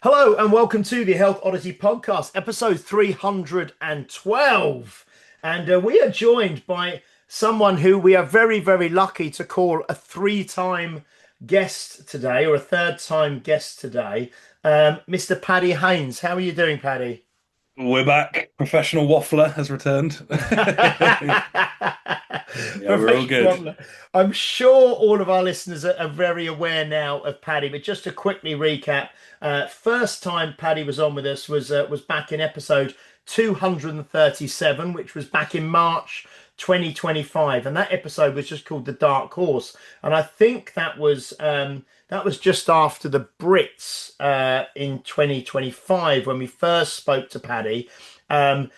Hello and welcome to the Health Odyssey podcast, episode 312. And we are joined by someone who we are very, very lucky to call a three-time guest today, or a third-time guest today, Mr. Paddy Haynes. How are you doing, Paddy? We're back. Professional waffler has returned. Yeah, we're all Professional good. modeler. I'm sure all of our listeners are very aware now of Paddy, but just to quickly recap, first time Paddy was on with us was back in episode 237, which was back in March 2025, and that episode was just called The Dark Horse, and I think that was just after the Brits in 2025 when we first spoke to Paddy. And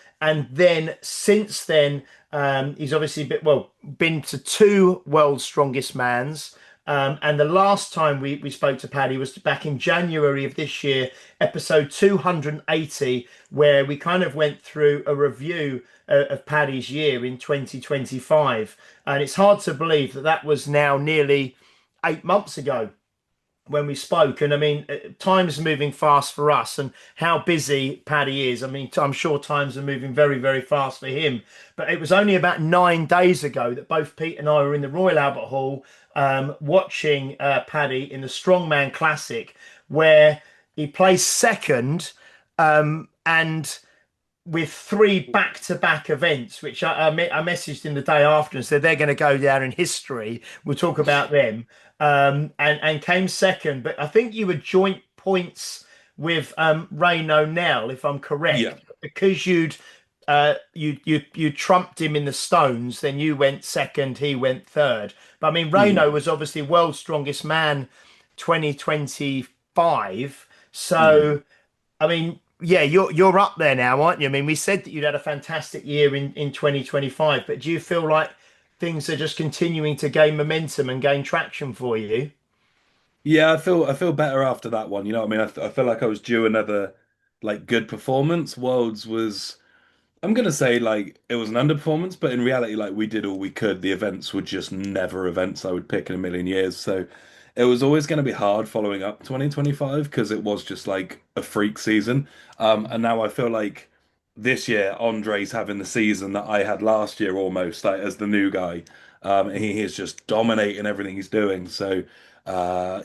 then since then, he's obviously been to two World's Strongest Mans. And the last time we spoke to Paddy was back in January of this year, episode 280, where we kind of went through a review of Paddy's year in 2025. And it's hard to believe that that was now nearly 8 months ago when we spoke. And I mean, time's moving fast for us, and how busy Paddy is. I mean, I'm sure times are moving very, very fast for him. But it was only about 9 days ago that both Pete and I were in the Royal Albert Hall watching Paddy in the Strongman Classic, where he placed second, and with three back-to-back events, which I messaged him the day after and said they're going to go down in history. We'll talk about them. And came second, but I think you were joint points with Rayno Nell, if I'm Yeah. correct, because you trumped him in the stones, then you went second, he went third. But I mean, Rayno Mm. was obviously World's Strongest Man 2025. Mm. So I mean, yeah, you're up there now, aren't you? I mean, we said that you'd had a fantastic year in 2025, but do you feel like things are just continuing to gain momentum and gain traction for you? Yeah, I feel better after that one. You know what I mean? I feel like I was due another good performance. Worlds was I'm gonna say it was an underperformance, but in reality, we did all we could. The events were just never events I would pick in a million years. So it was always going to be hard following up 2025 because it was just like a freak season. And now I feel like this year Andre's having the season that I had last year almost, like as the new guy. He is just dominating everything he's doing. So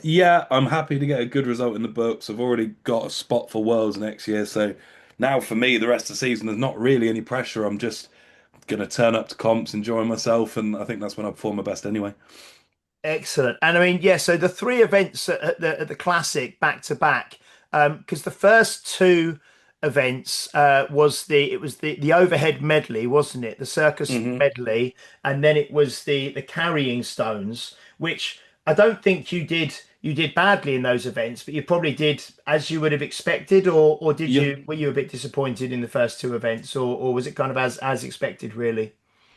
yeah, I'm happy to get a good result in the books. I've already got a spot for Worlds next year, so now for me, the rest of the season, there's not really any pressure. I'm just gonna turn up to comps, enjoy myself, and I think that's when I perform my best anyway. Excellent. And I mean, yeah, so the three events at the Classic back to back, because the first two events it was the overhead medley, wasn't it? The circus Hmm. medley, and then it was the carrying stones, which I don't think you did badly in those events, but you probably did as you would have expected, or did Yeah, you were you a bit disappointed in the first two events, or was it kind of as expected, really?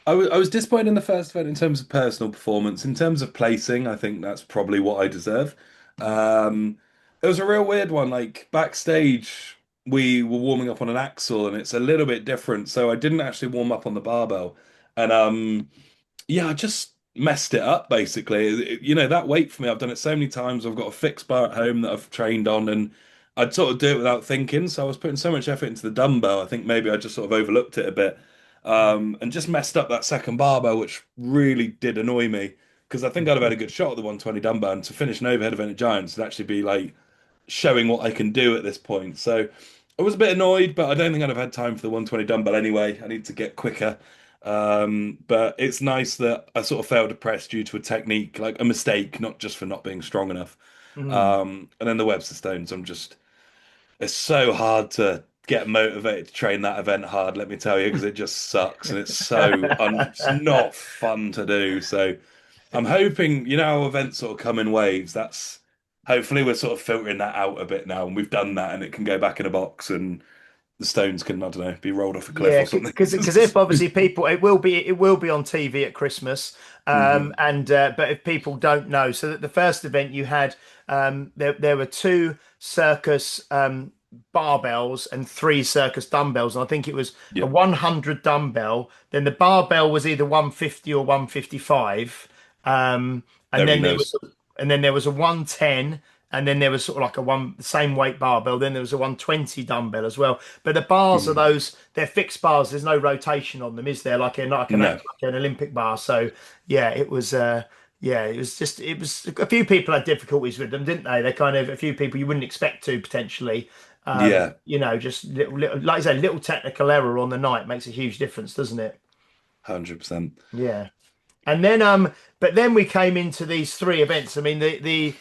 I was disappointed in the first event in terms of personal performance. In terms of placing, I think that's probably what I deserve. Um, it was a real weird one. Like backstage, we were warming up on an axle, and it's a little bit different. So I didn't actually warm up on the barbell, and yeah, I just messed it up basically. That weight for me, I've done it so many times. I've got a fixed bar at home that I've trained on, and I'd sort of do it without thinking. So I was putting so much effort into the dumbbell. I think maybe I just sort of overlooked it a bit, and just messed up that second barbell, which really did annoy me because I think I'd have had a good shot at the 120 dumbbell, and to finish an overhead event at Giants would actually be like showing what I can do at this point. So I was a bit annoyed, but I don't think I'd have had time for the 120 dumbbell anyway. I need to get quicker. But it's nice that I sort of failed to press due to a technique, like a mistake, not just for not being strong enough. Mhm. And then the Webster Stones, it's so hard to get motivated to train that event hard, let me tell you, because it just sucks and it's not fun to do. So I'm hoping, how events sort of come in waves. That's hopefully we're sort of filtering that out a bit now, and we've done that, and it can go back in a box, and the stones can, I don't know, be rolled off a cliff Yeah, or something. because if obviously people, it will be on TV at Christmas, Hmm. and but if people don't know, so that the first event you had, there were two circus barbells and three circus dumbbells, and I think it was a Yeah, 100 dumbbell. Then the barbell was either 150 or 155, and nobody then knows. there was a 110, And then there was sort of like a one same weight barbell. Then there was a 120 dumbbell as well. But the bars are Mhm. those, they're fixed bars. There's no rotation on them, is there? No, Like an Olympic bar. So yeah, it was yeah, it was just it was a few people had difficulties with them, didn't they? They kind of a few people you wouldn't expect to potentially. yeah, Just like I say, little technical error on the night makes a huge difference, doesn't it? 100%. Yeah. And then but then we came into these three events. I mean the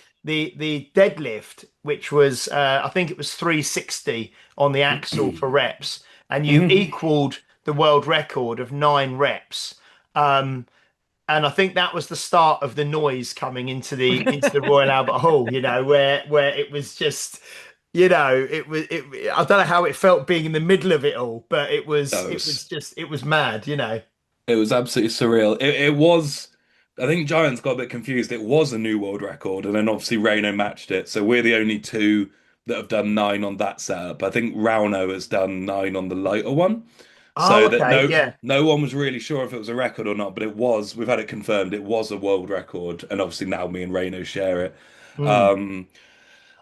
deadlift, which was I think it was 360 on the axle for reps, and you Mhm. equaled the world record of 9 reps. Um and I think that was the start of the noise coming into the Royal Albert Hall, where it was just, I don't know how it felt being in the middle of it all, but That it was was just it was mad. It was absolutely surreal. It was, I think Giants got a bit confused. It was a new world record, and then obviously Reno matched it. So we're the only two that have done 9 on that setup. I think Rauno has done 9 on the lighter one. Oh, So that okay, yeah. no one was really sure if it was a record or not, but it was. We've had it confirmed. It was a world record, and obviously now me and Reno share it. Mm. Um,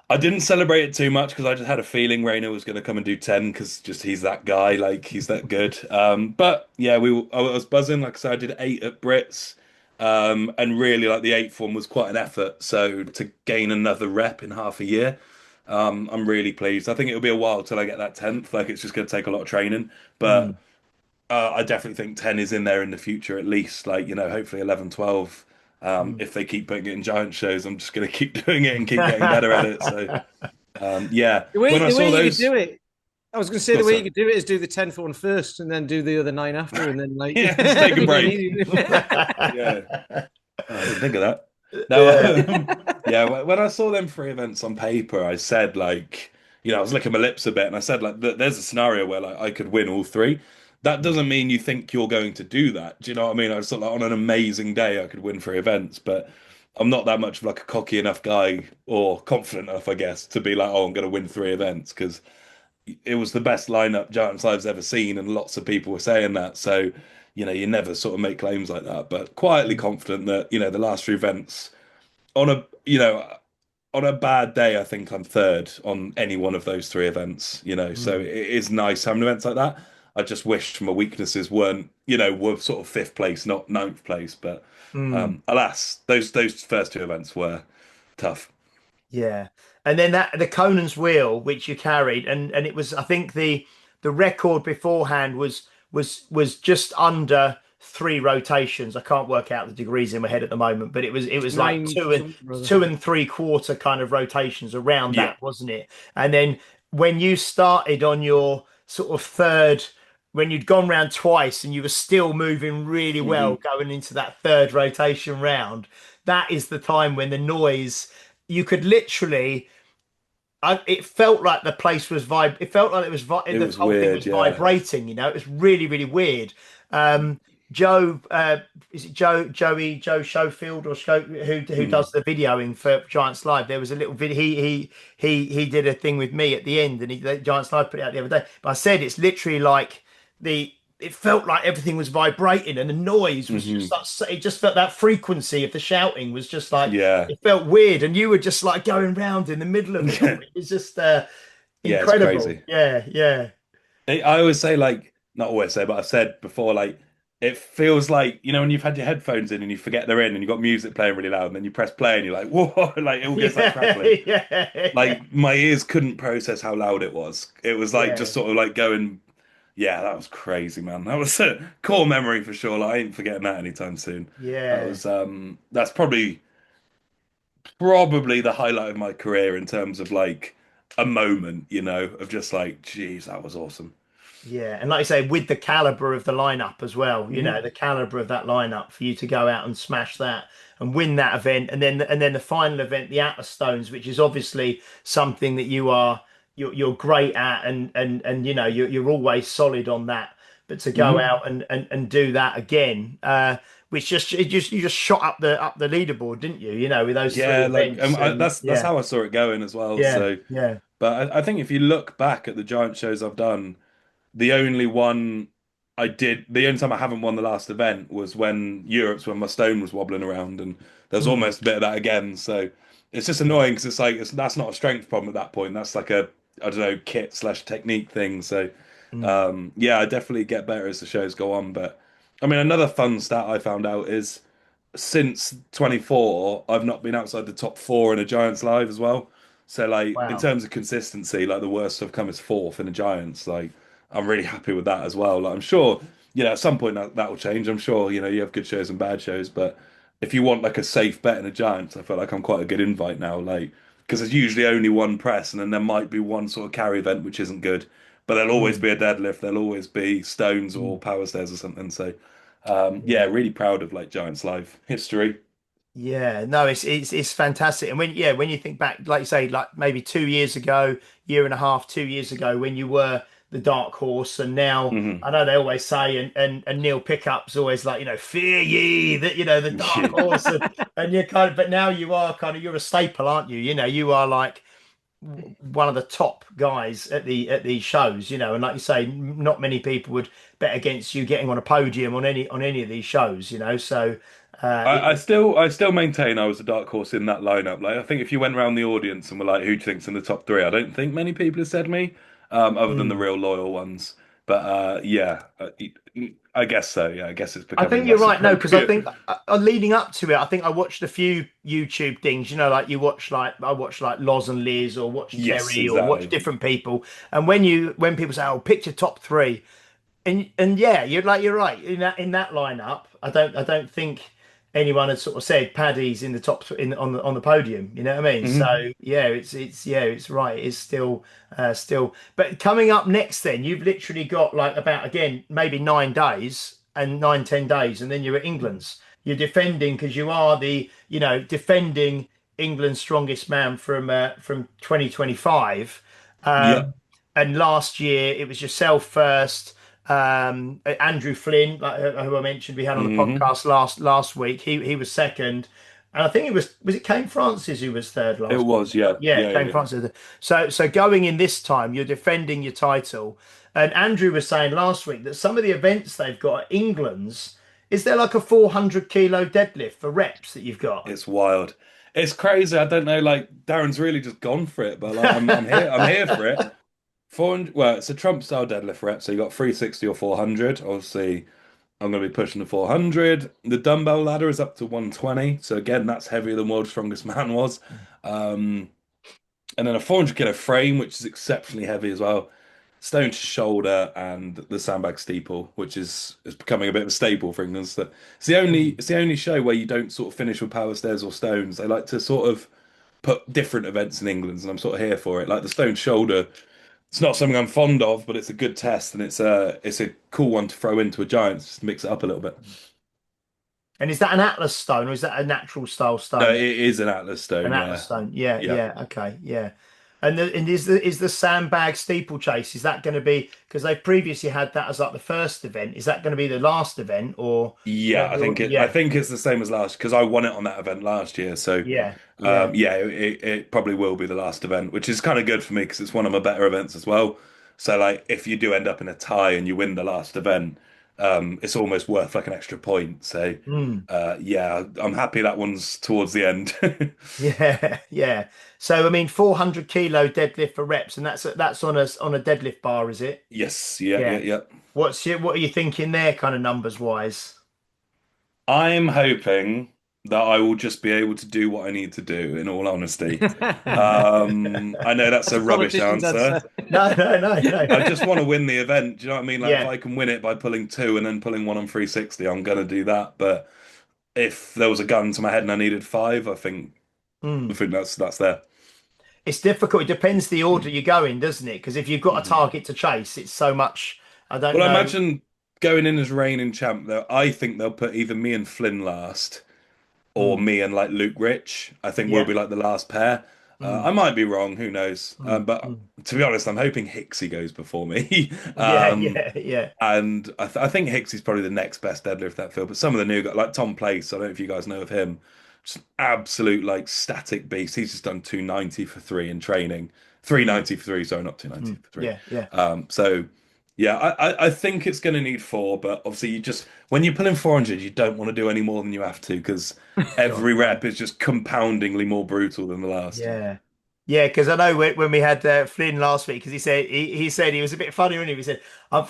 I didn't celebrate it too much because I just had a feeling Reina was going to come and do 10 because just he's that guy, like he's that good. But yeah, I was buzzing. Like I said, I did 8 at Brits, and really like the eighth one was quite an effort. So to gain another rep in half a year, I'm really pleased. I think it'll be a while till I get that 10th. Like it's just going to take a lot of training, but Mm. I definitely think 10 is in there in the future at least. Like hopefully 11, 12. Mm. If they keep putting it in giant shows, I'm just going to keep doing it and keep getting better at it. So. Yeah, when I The saw way you could those, do it, I was going to say the got way you so could do it is do the 10th one first and then do the other 9 after, and then like yeah, just take a make it break. easy. Yeah, oh, I didn't think of that. No, Yeah. yeah, when I saw them 3 events on paper, I said like, I was licking my lips a bit, and I said like, there's a scenario where like I could win all three. That doesn't mean you think you're going to do that. Do you know what I mean? I was sort of like on an amazing day, I could win 3 events, but I'm not that much of like a cocky enough guy or confident enough, I guess, to be like, oh, I'm going to win 3 events because it was the best lineup Giants I've ever seen, and lots of people were saying that. So, you never sort of make claims like that, but quietly confident that, the last 3 events on a, on a bad day, I think I'm third on any one of those 3 events. So Mm. it is nice having events like that. I just wish my weaknesses weren't, were sort of fifth place, not ninth place. But Mm. alas, those first 2 events were tough. Yeah. And then that the Conan's wheel, which you carried, and it was, I think the record beforehand was just under 3 rotations. I can't work out the degrees in my head at the moment, but it was like Nine two and something or other. 2 3/4 kind of rotations around Yeah. that, wasn't it? And then when you started on your sort of third, when you'd gone round twice and you were still moving really well Hmm. going into that third rotation round, that is the time when the noise you could literally it felt like the place was it felt like It the was whole thing weird. was Yeah. vibrating, it was really really weird. Joe is it Joe Schofield or who Mhm. does the videoing for Giants Live? There was a little video, he did a thing with me at the end, and Giants Live put it out the other day, but I said it's literally like the it felt like everything was vibrating, and the noise was just Hmm. like, it just felt that frequency of the shouting was just like, Yeah. it felt weird, and you were just like going round in the middle of it all. It was just Yeah, it's incredible. crazy. Yeah, yeah. I always say like, not always say, but I've said before like it feels like when you've had your headphones in and you forget they're in and you've got music playing really loud and then you press play and you're like whoa, like it all gets like Yeah, crackly. yeah, Like my ears couldn't process how loud it was. It was like yeah, just sort of like going, yeah, that was crazy, man. That was a core memory for sure. Like, I ain't forgetting that anytime soon. That yeah, was that's probably the highlight of my career in terms of like a moment, of just like, geez, that was awesome. yeah. And like I say, with the caliber of the lineup as well, Hmm. the caliber of that lineup for you to go out and smash that and win that event, and then the final event, the Atlas Stones, which is obviously something that you're great at, and you're always solid on that. But to go Hmm. out and do that again, which you just shot up the leaderboard, didn't you? With those three Yeah, like events, and that's yeah, how I saw it going as well. yeah, So, yeah. but I think if you look back at the giant shows I've done, the only one the only time I haven't won the last event was when my stone was wobbling around, and there's Mm, almost a bit of that again. So, It's just annoying because it's like that's not a strength problem at that point. That's like a I don't know kit slash technique thing. So Mm. yeah, I definitely get better as the shows go on. But I mean, another fun stat I found out is since 24, I've not been outside the top four in a Giants live as well. So like in Wow. terms of consistency, like the worst I've come is fourth in the Giants. Like I'm really happy with that as well. Like I'm sure, at some point that will change. I'm sure, you have good shows and bad shows, but if you want like a safe bet in the Giants, I feel like I'm quite a good invite now. Like because there's usually only one press, and then there might be one sort of carry event which isn't good, but there'll always Mm. be a deadlift. There'll always be stones or Mm. power stairs or something. So yeah, Yeah. really proud of like Giants Live history. Yeah, no, it's fantastic. And when you think back, like you say, like maybe 2 years ago, year and a half, 2 years ago, when you were the dark horse, and now Hmm. I know they always say, and Neil Pickup's always like, fear ye that the dark Yeah. horse, and you're kind of, but now you are kind of you're a staple, aren't you? You are like one of the top guys at these shows, and like you say, not many people would bet against you getting on a podium on any of these shows, so I still maintain I was a dark horse in that lineup. Like I think if you went around the audience and were like, "Who do you think's in the top three?" I don't think many people have said me, other than the mm. real loyal ones. But yeah, I guess so. Yeah, I guess it's I becoming think you're less right. No, because I appropriate. think leading up to it, I think I watched a few YouTube things. Like you watch, like I watch like Loz and Liz, or watch Yes, Terry, or watch exactly. different people. And when people say, "Oh, pick your top three," and yeah, you're right in that lineup. I don't think anyone had sort of said Paddy's in the top on the podium. You know what I mean? Hmm. So yeah, it's right. It's still. But coming up next, then you've literally got like about again maybe 9 days and 9-10 days, and then you're at England's. You're defending because you are the defending England's strongest man from 2025. Yeah. And last year it was yourself first, Andrew Flynn, like who I mentioned we had on the Hmm. podcast last week. He was second, and I think it Kane Francis who was third It last year. was. Yeah. Yeah, Yeah. Kane Yeah. Francis. So going in this time, you're defending your title. And Andrew was saying last week that some of the events they've got at England's, is there like a 400 kilo deadlift for reps that you've got? It's wild. It's crazy. I don't know. Like Darren's really just gone for it, but like I'm here. I'm here for it. 400. Well, it's a Trump style deadlift rep. So you got 360 or 400. Obviously, I'm going to be pushing the 400. The dumbbell ladder is up to 120. So again, that's heavier than World's Strongest Man was. Um, and then a 400 kilo frame, which is exceptionally heavy as well. Stone to shoulder and the sandbag steeple, which is becoming a bit of a staple for England. So it's the only show where you don't sort of finish with power stairs or stones. They like to sort of put different events in England, and I'm sort of here for it. Like the stone shoulder, it's not something I'm fond of, but it's a good test, and it's a cool one to throw into a Giants, just to mix it up a little bit. And is that an Atlas stone or is that a natural style No, stone? it is an Atlas An stone, Atlas yeah. stone. Yeah, Yeah. yeah, okay, yeah. And is the sandbag steeplechase, is that going to be, because they've previously had that as like the first event, is that going to be the last event, or Yeah, I yeah, think it's the same as last because I won it on that event last year. So yeah, yeah. yeah, it probably will be the last event, which is kind of good for me because it's one of my better events as well. So like if you do end up in a tie and you win the last event, it's almost worth like an extra point. So Mm, yeah, I'm happy that one's towards the end. yeah, yeah. So I mean 400 kilo deadlift for reps, and that's on a deadlift bar, is it? Yes, yeah, yeah, Yeah. yeah. What are you thinking there, kind of numbers wise? I'm hoping that I will just be able to do what I need to do, in all honesty. I know that's That's a a rubbish politician's answer. answer. No, no, no, I no. just want to win the event. Do you know what I mean? Like if Yeah. I can win it by pulling two and then pulling one on 360, I'm gonna do that. But if there was a gun to my head and I needed five, I Mm. think that's there. It's difficult. It depends the order you go in, doesn't it? Because if you've got a Mhm. target to chase, it's so much. I don't Well, I know. imagine going in as reigning champ, though, I think they'll put either me and Flynn last, or Mm. me and like Luke Rich. I think we'll Yeah. be like the last pair. Mm. I might be wrong, who knows? Mm. But Mm. to be honest, I'm hoping Hicksy goes before me. Yeah, um, yeah, yeah. and I think Hicksy's probably the next best deadlift that field. But some of the new guys, like Tom Place, I don't know if you guys know of him, just an absolute like static beast. He's just done 290 for three in training, Mm. 390 for three, sorry, not 290 Mm. for three. Yeah, yeah. So Yeah, I think it's going to need four, but obviously you just when you're pulling 400, you don't want to do any more than you have to because God, every no. rep is just compoundingly more brutal than the last. Yeah. Yeah, because I know when we had Flynn last week, because he said he was a bit funny, wasn't he? He said,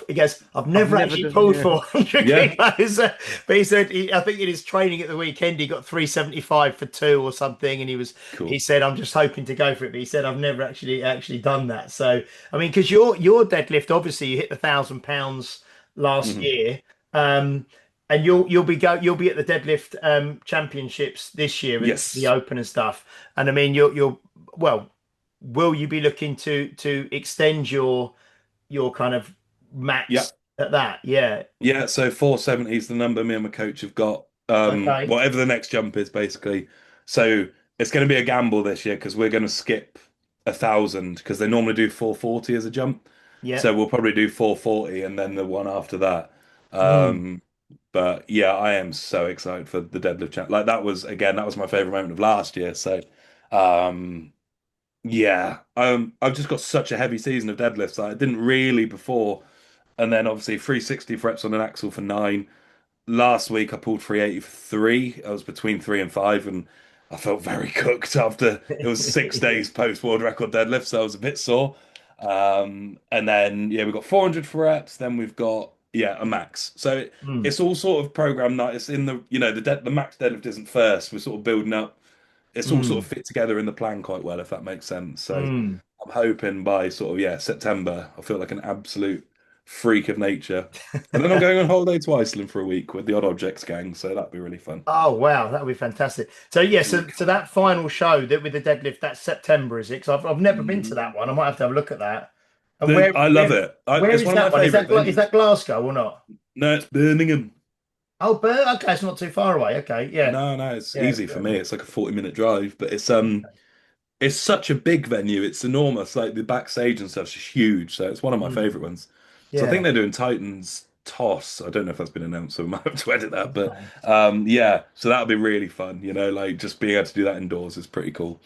he goes, I've I've never never actually done. pulled Yeah, 400 Yeah, kilos. But he said, I think in his training at the weekend, he got 375 for two or something. And he cool. said, I'm just hoping to go for it. But he said, I've never actually done that. So, I mean, because your deadlift, obviously you hit the £1,000 last hmm year. And you'll be at the deadlift championships this year and the Yes. open and stuff. And I mean, you're well, will you be looking to extend your kind of Yeah. max at that? Yeah. Yeah, so 470 is the number me and my coach have got. Okay. Whatever the next jump is, basically. So it's going to be a gamble this year because we're going to skip 1,000 because they normally do 440 as a jump. Yeah. So we'll probably do 440 and then the one after that. Mm. Um, but yeah, I am so excited for the deadlift champ. Like that was again, that was my favorite moment of last year. So um, yeah, I've just got such a heavy season of deadlifts. I didn't really before, and then obviously 360 reps on an axle for nine. Last week I pulled 383. I was between three and five, and I felt very cooked after it was 6 days post world record deadlift, so I was a bit sore. And then yeah, we've got 400 for reps. Then we've got yeah a max. So Mm. it's all sort of programmed. That it's in the the max deadlift isn't first. We're sort of building up. It's all sort Mm. of fit together in the plan quite well, if that makes sense. So Mm. I'm hoping by sort of yeah September, I feel like an absolute freak of nature. And then I'm going on holiday to Iceland for a week with the Odd Objects gang, so that'd be really fun. Oh wow, that would be fantastic. So yeah, so that final show that with the deadlift, that's September, is it? Because I've never been to that Mhm. one. I might have to have a look at that. And where I love where it. where It's is one of my that one? favorite Is venues. that Glasgow or not? No, it's Birmingham. Oh, okay, it's not too far away. Okay, yeah, No, it's yeah, easy for me. It's like a 40-minute drive, but it's such a big venue. It's enormous. Like the backstage and stuff's huge. So it's one of my Mm. favorite ones. So I think Yeah. they're doing Titans Toss. I don't know if that's been announced, so we might have to edit that. But Okay. yeah, so that'll be really fun. Like just being able to do that indoors is pretty cool.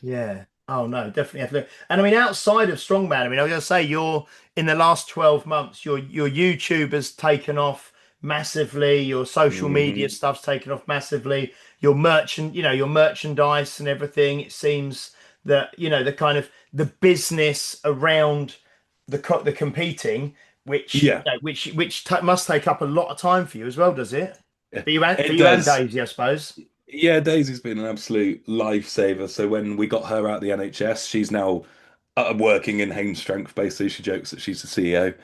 Yeah. Oh no, definitely have to look. And I mean, outside of Strongman, I mean, I was gonna say you're in the last 12 months, your YouTube has taken off massively, your social media Hmm stuff's taken off massively, your merchandise and everything. It seems that, the kind of the business around the competing, which Yeah. must take up a lot of time for you as well, does it? For It you and does. Daisy, I suppose. Yeah, Daisy's been an absolute lifesaver. So when we got her out of the NHS, she's now working in Haynes Strength. Basically, she jokes that she's the CEO,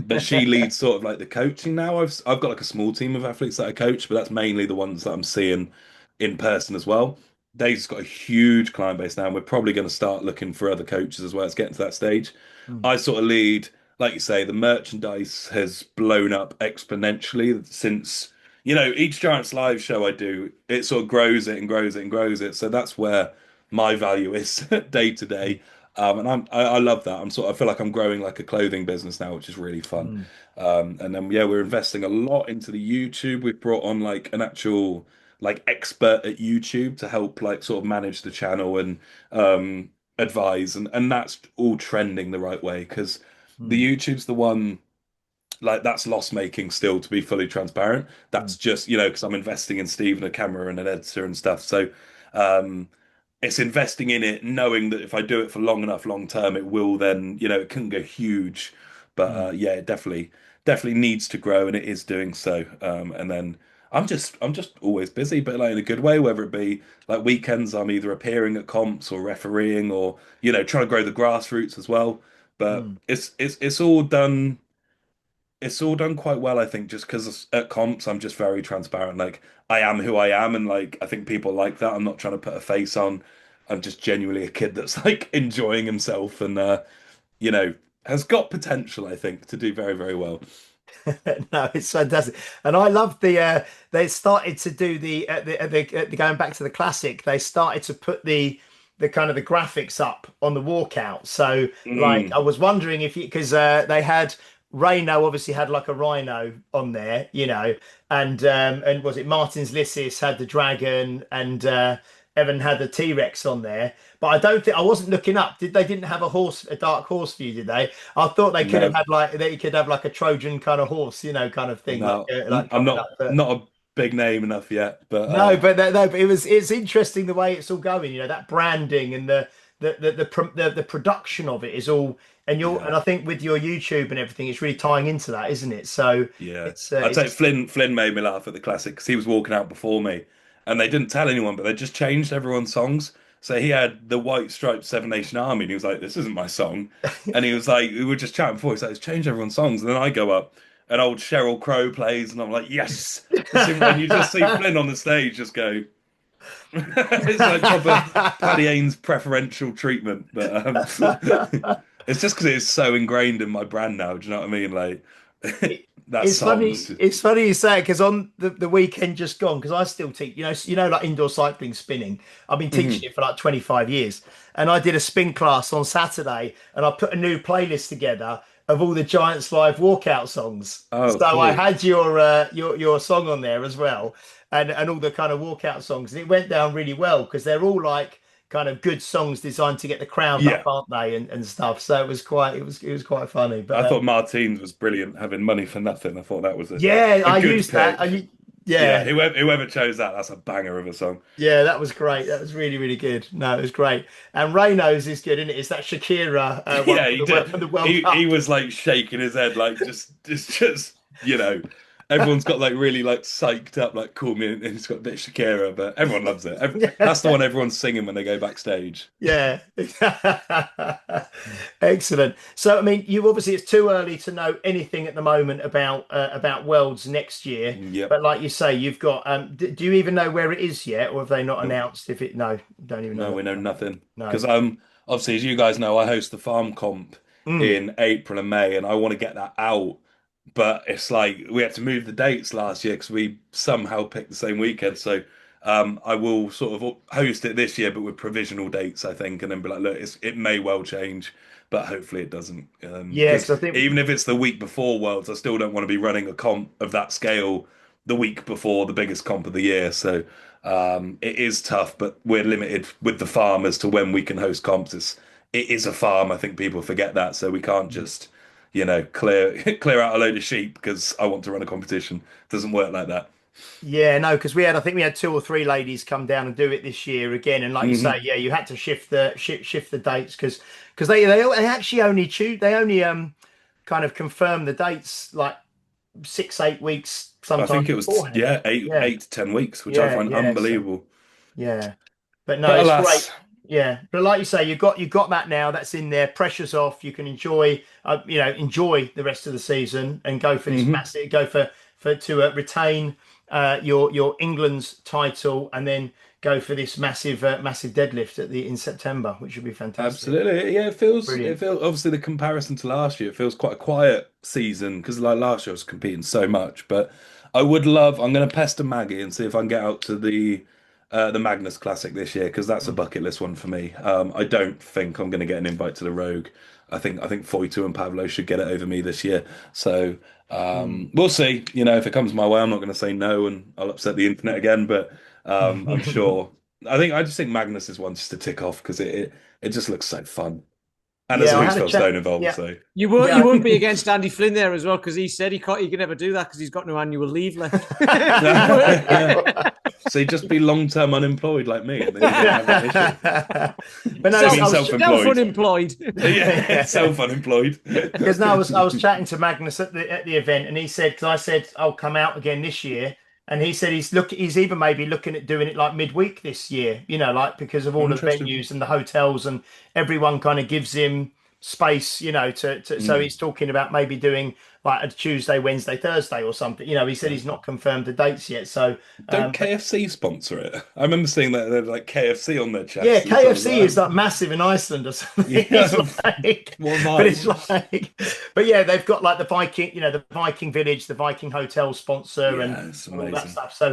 but she leads sort of like the coaching now. I've got like a small team of athletes that I coach, but that's mainly the ones that I'm seeing in person as well. Daisy's got a huge client base now, and we're probably going to start looking for other coaches as well. It's getting to that stage. Mm, I sort of lead, like you say, the merchandise has blown up exponentially since each Giants live show I do, it sort of grows it and grows it and grows it. So that's where my value is day to mm, day. And I love that. I feel like I'm growing like a clothing business now, which is really fun. mm, And then yeah, we're investing a lot into the YouTube. We've brought on like an actual like expert at YouTube to help like sort of manage the channel and advise and that's all trending the right way because the mm, YouTube's the one like that's loss making still to be fully transparent. mm. That's just because I'm investing in Steve and a camera and an editor and stuff. So um it's investing in it knowing that if I do it for long enough long term it will then it can go huge. But Mm, yeah, it definitely needs to grow and it is doing so. And then I'm just always busy, but like in a good way, whether it be like weekends I'm either appearing at comps or refereeing or trying to grow the grassroots as well. But mm. it's all done quite well, I think, just because at comps I'm just very transparent. Like I am who I am, and like I think people like that. I'm not trying to put a face on. I'm just genuinely a kid that's like enjoying himself and you know has got potential, I think, to do very, very well. No, it's fantastic, and I love they started to do going back to the classic. They started to put the kind of the graphics up on the walkout. So, like, Mm, I was wondering if you because they had Rhino obviously had like a rhino on there, and was it Martin's Lissis had the dragon, Evan had a T-Rex on there, but I don't think I wasn't looking up. Didn't have a dark horse for you, did they? I thought they could have No, had like they could have like a Trojan kind of horse, kind of thing, no, like I'm coming up. But not a big name enough yet, but no, but no, but it's interesting the way it's all going. That branding and the production of it is all, yeah. and I think with your YouTube and everything, it's really tying into that, isn't it? So Yeah, I'd say it's Flynn made me laugh at the classic because he was walking out before me, and they didn't tell anyone, but they just changed everyone's songs. So he had the White Stripes Seven Nation Army, and he was like, "This isn't my song," and he was like, "We were just chatting before." He's like, "It's changed everyone's songs," and then I go up, and old Cheryl Crow plays, and I'm like, "Yes!" And you just see Flynn on the stage just go. It's like proper Paddy Haynes preferential treatment, but it's just because it's so ingrained in my brand now. Do you know what I mean? Like that It's funny. song's. It's funny you say it because on the weekend just gone, because I still teach. Like indoor cycling, spinning. I've been teaching Mhm. it for like 25 years, and I did a spin class on Saturday, and I put a new playlist together of all the Giants Live walkout songs. Oh, So I cool. had your song on there as well, and all the kind of walkout songs, and it went down really well because they're all like kind of good songs designed to get the crowd up, Yeah, aren't they, and stuff. So it was quite funny, I but. thought Martins was brilliant, having money for nothing. I thought that was Yeah, a I good used that. pick. Yeah, Yeah, whoever chose that, that's a banger of a song. yeah, that was great. That was really, really good. No, it was great. And Reno's is good, isn't it? It's that Shakira one Yeah, for he the did. World He Cup. was like shaking his head, like just everyone's got like really like psyched up, like cool me, and he's got a bit of Shakira, but everyone loves it. That's the one everyone's singing when they go backstage. Yeah. Excellent. So, I mean, you obviously it's too early to know anything at the moment about Worlds next year. Yep. But like you say, you've got do you even know where it is yet, or have they not Nope. announced if it no, don't even know No, we know that. nothing. No. Because obviously as you guys know, I host the farm comp Mm. in April and May, and I want to get that out. But it's like we had to move the dates last year because we somehow picked the same weekend. So I will sort of host it this year, but with provisional dates, I think, and then be like, look, it may well change, but hopefully it doesn't. Yeah, Because because I think even if it's the week before Worlds, I still don't want to be running a comp of that scale the week before the biggest comp of the year. So it is tough, but we're limited with the farm as to when we can host comps. It is a farm. I think people forget that, so we can't just clear clear out a load of sheep because I want to run a competition. It doesn't work like that. Yeah, no, because I think we had two or three ladies come down and do it this year again, and like you say, Hmm. yeah, you had to shift the dates because they actually only choose they only kind of confirm the dates like 6-8 weeks I sometimes think it was beforehand. Yeah, 8 to 10 weeks, which I yeah, find yeah. So unbelievable. yeah, but no, But it's great. alas, Yeah, but like you say, you got that now. That's in there. Pressure's off. You can enjoy the rest of the season and go for this hmm massive. Go for to retain your England's title and then go for this massive deadlift in September, which would be fantastic. absolutely. Yeah, it Brilliant. feels obviously the comparison to last year, it feels quite a quiet season because like last year I was competing so much. But I'm gonna pester Maggie and see if I can get out to the Magnus Classic this year because that's a Mm. bucket list one for me. I don't think I'm gonna get an invite to the Rogue. I think Foytu and Pavlo should get it over me this year. So Mm. we'll see. If it comes my way, I'm not gonna say no and I'll upset the internet again, but I'm sure. I just think Magnus is one just to tick off because it just looks so fun. And there's a Yeah, I Who's had a Got chat. Stone involved, Yeah, so You yeah. won't be against Andy Flynn there as well because he said he can never do that because he's got no annual leave left. so you just be long-term unemployed like me, and then you don't have that issue. But no, I Self mean, self self-employed. unemployed. Yeah, self-unemployed. because no, I was chatting to Magnus at the event, and he said because I said I'll come out again this year, and he said he's even maybe looking at doing it like midweek this year, like because of Oh, all the interesting. venues and the hotels and everyone kind of gives him space, so Mm. he's talking about maybe doing like a Tuesday, Wednesday, Thursday or something. He said he's not confirmed the dates yet, so Don't but KFC sponsor it? I remember seeing that they're like KFC on their yeah, chest, and so I was KFC is like, like massive in Iceland or something. It's yeah, like, what but it's vibes? like, but yeah, they've got like the Viking Village, the Viking Hotel sponsor, and Yeah, it's all that amazing. stuff. So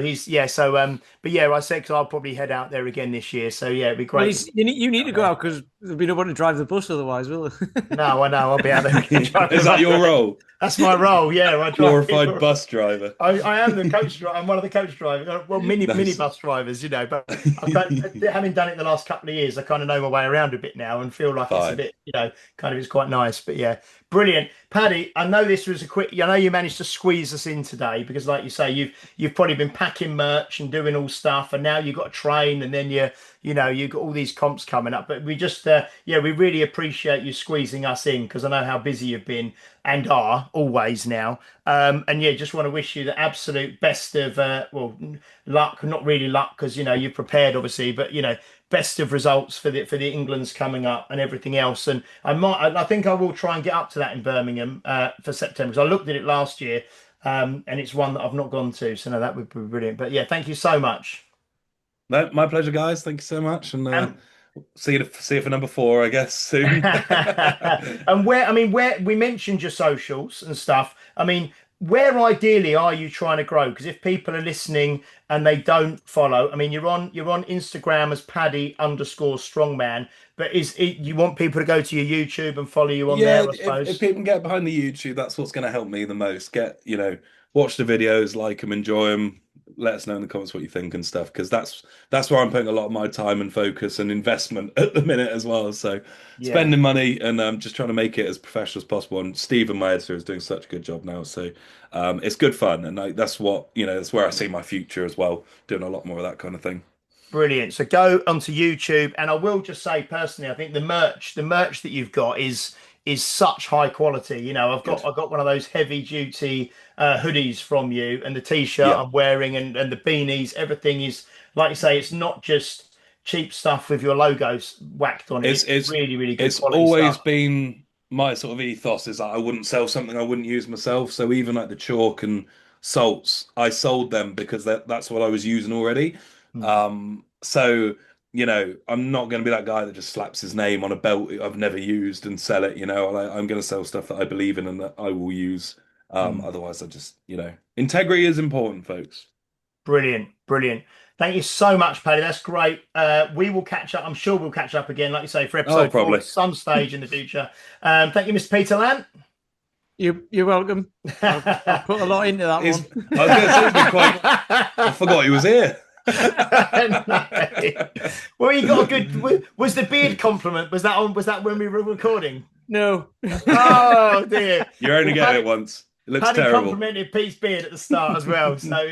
but yeah, I said because I'll probably head out there again this year. So yeah, it'd be Well, great to be you need to out go there. out because there'll be nobody to drive the bus otherwise, will there? No, I know I'll be out there. Is that your role? That's my role. Yeah, I drive Glorified people. bus driver. I am the coach driver. I'm one of the coach drivers. Well, mini Nice. bus drivers, but I kind having done it the last couple of years, I kind of know my way around a bit now and feel like it's a Fine. bit, kind of it's quite nice. But yeah, brilliant, Paddy. I know this was a quick. I know you managed to squeeze us in today because, like you say, you've probably been packing merch and doing all stuff, and now you've got to train, and then you've got all these comps coming up. But we just, we really appreciate you squeezing us in because I know how busy you've been and are always now. And yeah, just want to wish you the absolute best of luck. Not really luck because you've prepared obviously, but best of results for the England's coming up and everything else. And I think I will try and get up to that in Birmingham for September because I looked at it last year, and it's one that I've not gone to. So no, that would be brilliant. But yeah, thank you so much. No, my pleasure, guys. Thank you so much, and Um, see you for number 4, I guess, soon. and where we mentioned your socials and stuff. I mean, where ideally are you trying to grow? Because if people are listening and they don't follow, I mean, you're on Instagram as Paddy_Strongman, but you want people to go to your YouTube and follow you on Yeah, there, I if suppose. people can get behind the YouTube, that's what's going to help me the most. Watch the videos, like them, enjoy them. Let us know in the comments what you think and stuff, because that's where I'm putting a lot of my time and focus and investment at the minute as well. So Yeah. spending money and just trying to make it as professional as possible. And Stephen, my editor, is doing such a good job now. So it's good fun, and that's that's where I see my future as well, doing a lot more of that kind of thing. Brilliant. So go onto YouTube, and I will just say personally, I think the merch that you've got is such high quality. Good. I've got one of those heavy duty hoodies from you, and the t-shirt Yeah. I'm wearing, and the beanies. Everything is like you say. It's not just cheap stuff with your logos whacked on it. It's It's it's really really good it's quality always stuff. been my sort of ethos is that I wouldn't sell something I wouldn't use myself. So even like the chalk and salts, I sold them because that's what I was using already. Hmm. So I'm not going to be that guy that just slaps his name on a belt I've never used and sell it. I'm going to sell stuff that I believe in and that I will use. Hmm. Otherwise, I just integrity is important, folks. Brilliant, brilliant. Thank you so much, Paddy. That's great. We will catch up. I'm sure we'll catch up again, like you say, for Oh, episode 4 probably. at some stage in the future. Thank you, Mr. Peter Lant. You're welcome. I put a lot into that He's, one. I was going to say he's been quite. I forgot he was here. No. Well, you got a good. Was the beard compliment? Was that on? Was that when we were recording? No. Oh dear. You're only Well, getting it Paddy, once. It looks Paddy terrible. complimented Pete's beard at the start as well. So,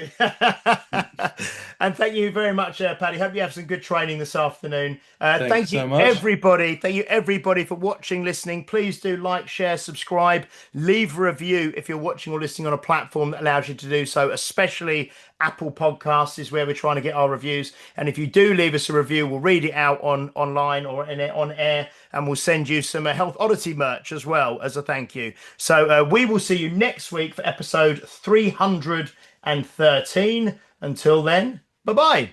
and thank you very much, Paddy. Hope you have some good training this afternoon. Thank you Thank you, so much. everybody. Thank you, everybody, for watching, listening. Please do like, share, subscribe, leave a review if you're watching or listening on a platform that allows you to do so, especially Apple Podcasts is where we're trying to get our reviews. And if you do leave us a review, we'll read it out online or on air, and we'll send you some Health Oddity merch as well as a thank you. So we will see you next week for episode 313. Until then, bye bye.